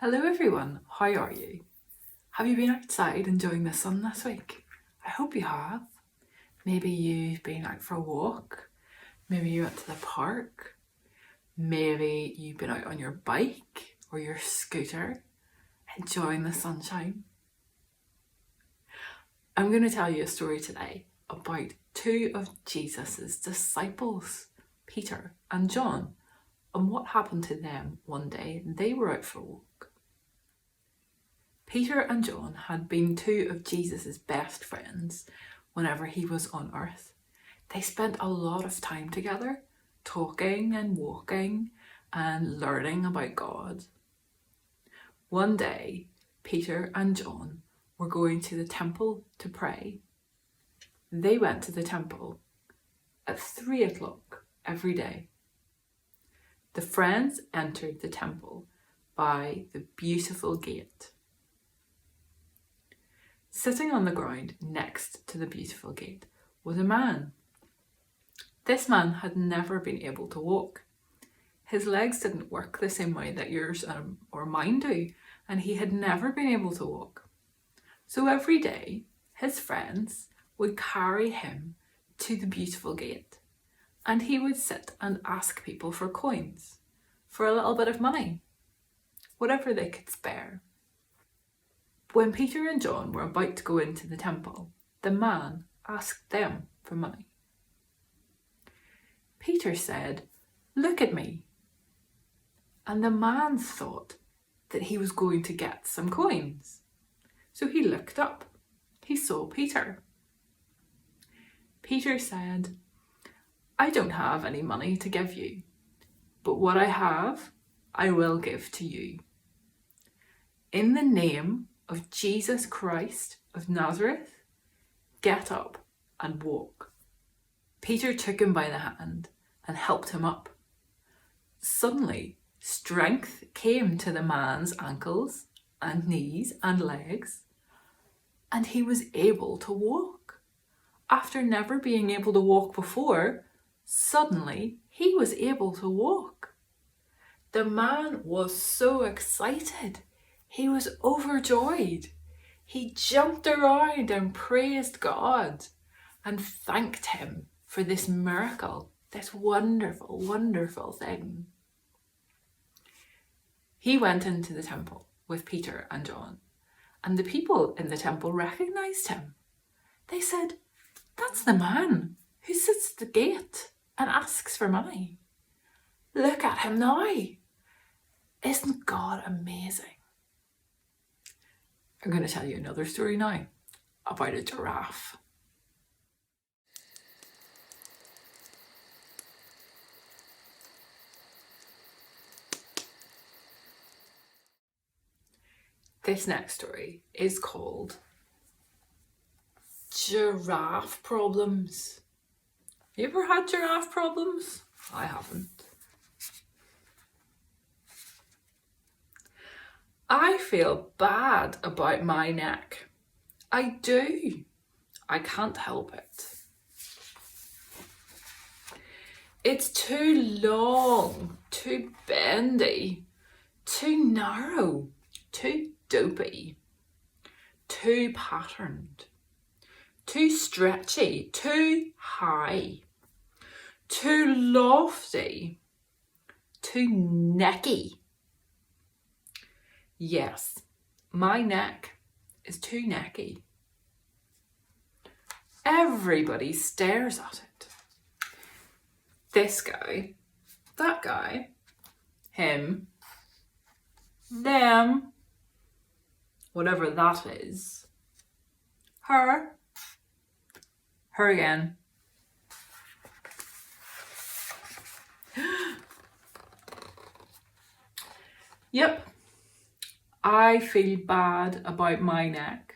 Hello everyone, how are you? Have you been outside enjoying the sun this week? I hope you have. Maybe you've been out for a walk, maybe you went to the park, maybe you've been out on your bike or your scooter enjoying the sunshine. I'm going to tell you a story today about two of Jesus's disciples, Peter and John, and what happened to them one day they were out for a walk. Peter and John had been two of Jesus's best friends whenever he was on earth. They spent a lot of time together, talking and walking and learning about God. One day, Peter and John were going to the temple to pray. They went to the temple at 3 o'clock every day. The friends entered the temple by the beautiful gate. Sitting on the ground next to the beautiful gate was a man. This man had never been able to walk. His legs didn't work the same way that yours or mine do, and he had never been able to walk. So every day, his friends would carry him to the beautiful gate, and he would sit and ask people for coins, for a little bit of money, whatever they could spare. When Peter and John were about to go into the temple, the man asked them for money. Peter said, "Look at me." And the man thought that he was going to get some coins. So he looked up. He saw Peter. Peter said, "I don't have any money to give you, but what I have, I will give to you. In the name of Jesus Christ of Nazareth, get up and walk." Peter took him by the hand and helped him up. Suddenly, strength came to the man's ankles and knees and legs, and he was able to walk. After never being able to walk before, suddenly he was able to walk. The man was so excited. He was overjoyed. He jumped around and praised God and thanked him for this miracle, this wonderful, wonderful thing. He went into the temple with Peter and John, and the people in the temple recognized him. They said, "That's the man who sits at the gate and asks for money. Look at him now. Isn't God amazing?" I'm going to tell you another story now about a giraffe. This next story is called Giraffe Problems. You ever had giraffe problems? I haven't. I feel bad about my neck. I do. I can't help it. It's too long, too bendy, too narrow, too dopey, too patterned, too stretchy, too high, too lofty, too necky. Yes, my neck is too necky. Everybody stares at it. This guy, that guy, him, them, whatever that is, her again. Yep, I feel bad about my neck.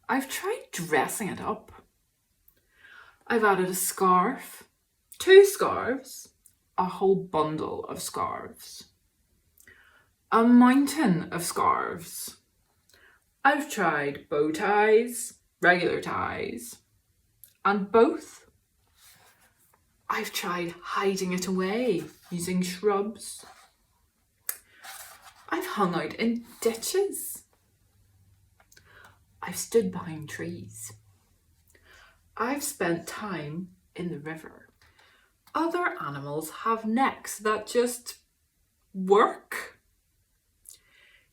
I've tried dressing it up. I've added a scarf, 2 scarves, a whole bundle of scarves, a mountain of scarves. I've tried bow ties, regular ties, and both. I've tried hiding it away using shrubs. I've hung out in ditches. I've stood behind trees. I've spent time in the river. Other animals have necks that just work.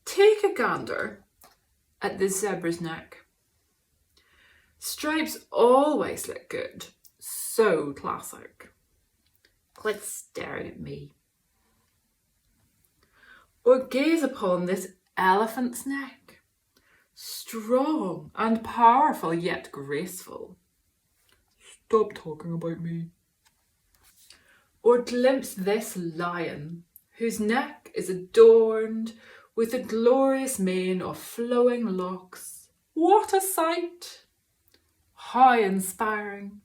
Take a gander at the zebra's neck. Stripes always look good. So classic. Quit staring at me. Or gaze upon this elephant's neck. Strong and powerful, yet graceful. Stop talking about me. Or glimpse this lion, whose neck is adorned with a glorious mane of flowing locks. What a sight! How inspiring!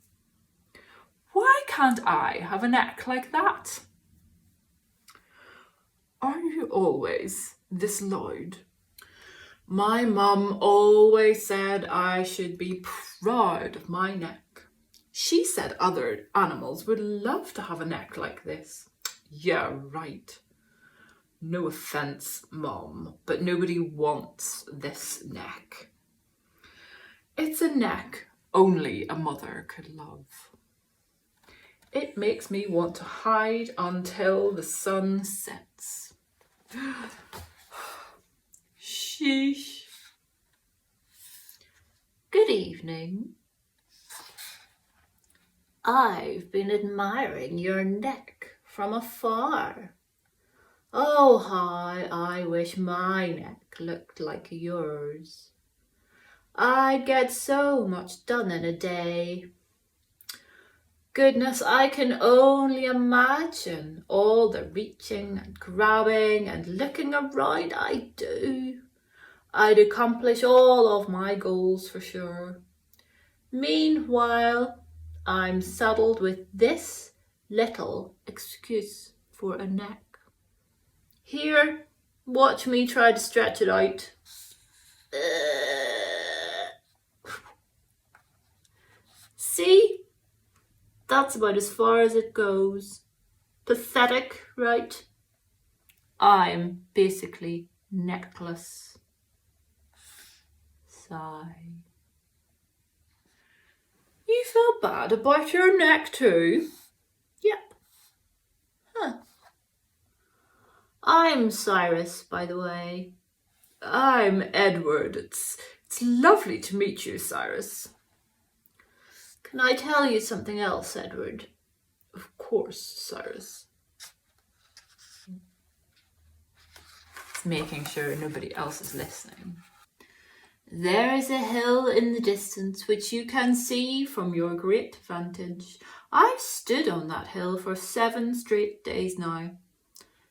Why can't I have a neck like that? Are you always this loud? My mum always said I should be proud of my neck. She said other animals would love to have a neck like this. Yeah, right. No offence, Mum, but nobody wants this neck. It's a neck only a mother could love. It makes me want to hide until the sun sets. Sheesh. Good evening. I've been admiring your neck from afar. Oh, how I wish my neck looked like yours. I'd get so much done in a day. Goodness, I can only imagine all the reaching and grabbing and looking around I do. I'd accomplish all of my goals for sure. Meanwhile, I'm saddled with this little excuse for a neck. Here, watch me try to stretch it out. See? That's about as far as it goes. Pathetic, right? I'm basically neckless. Sigh. You feel bad about your neck too? Yep. Huh. I'm Cyrus, by the way. I'm Edward. It's lovely to meet you, Cyrus. Can I tell you something else, Edward? Of course, Cyrus. It's making sure nobody else is listening. There is a hill in the distance which you can see from your great vantage. I've stood on that hill for 7 straight days now,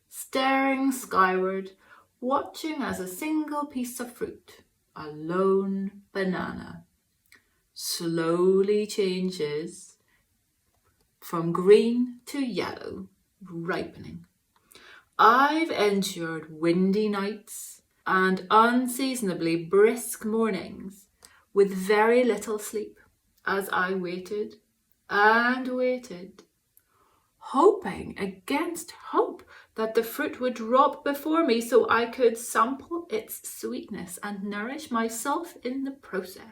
staring skyward, watching as a single piece of fruit, a lone banana, slowly changes from green to yellow, ripening. I've endured windy nights and unseasonably brisk mornings with very little sleep as I waited and waited, hoping against hope that the fruit would drop before me so I could sample its sweetness and nourish myself in the process.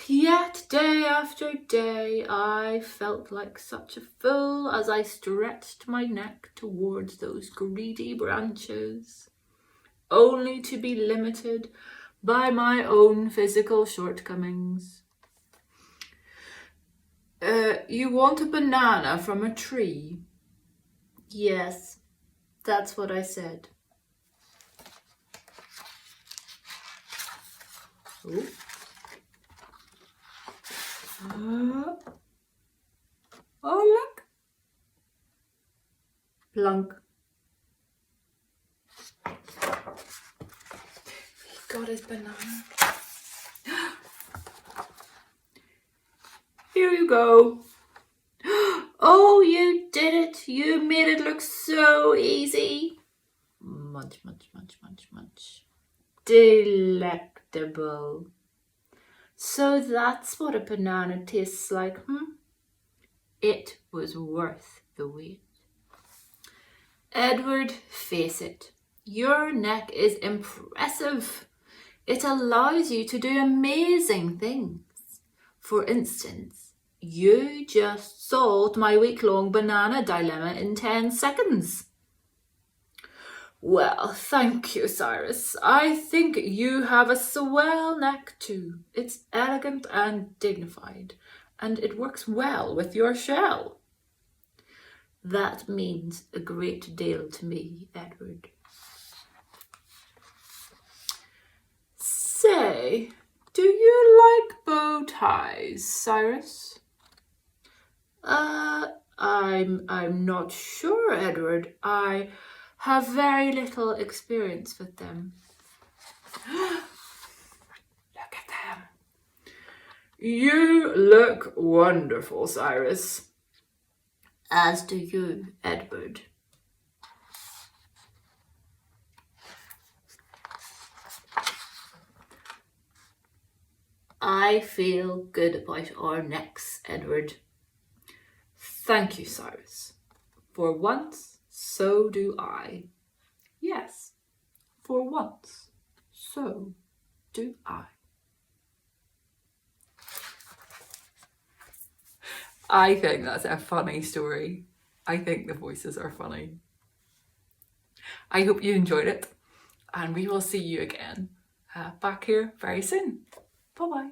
Yet day after day I felt like such a fool as I stretched my neck towards those greedy branches, only to be limited by my own physical shortcomings. You want a banana from a tree? Yes, that's what I said. Oh. Oh, look. Plunk. He got his banana. Here you go. Oh, you did it. You made it look so easy. Munch, munch, munch, munch, munch. Delectable. So that's what a banana tastes like, It was worth the wait. Edward, face it. Your neck is impressive. It allows you to do amazing things. For instance, you just solved my week-long banana dilemma in 10 seconds. Well, thank you, Cyrus. I think you have a swell neck too. It's elegant and dignified, and it works well with your shell. That means a great deal to me, Edward. Say, do you like bow ties, Cyrus? I'm not sure, Edward. I have very little experience with them. Look at them. You look wonderful, Cyrus. As do you, Edward. I feel good about our necks, Edward. Thank you, Cyrus. For once, so do I. Yes, for once, so do I. I think that's a funny story. I think the voices are funny. I hope you enjoyed it, and we will see you again back here very soon. Bye-bye.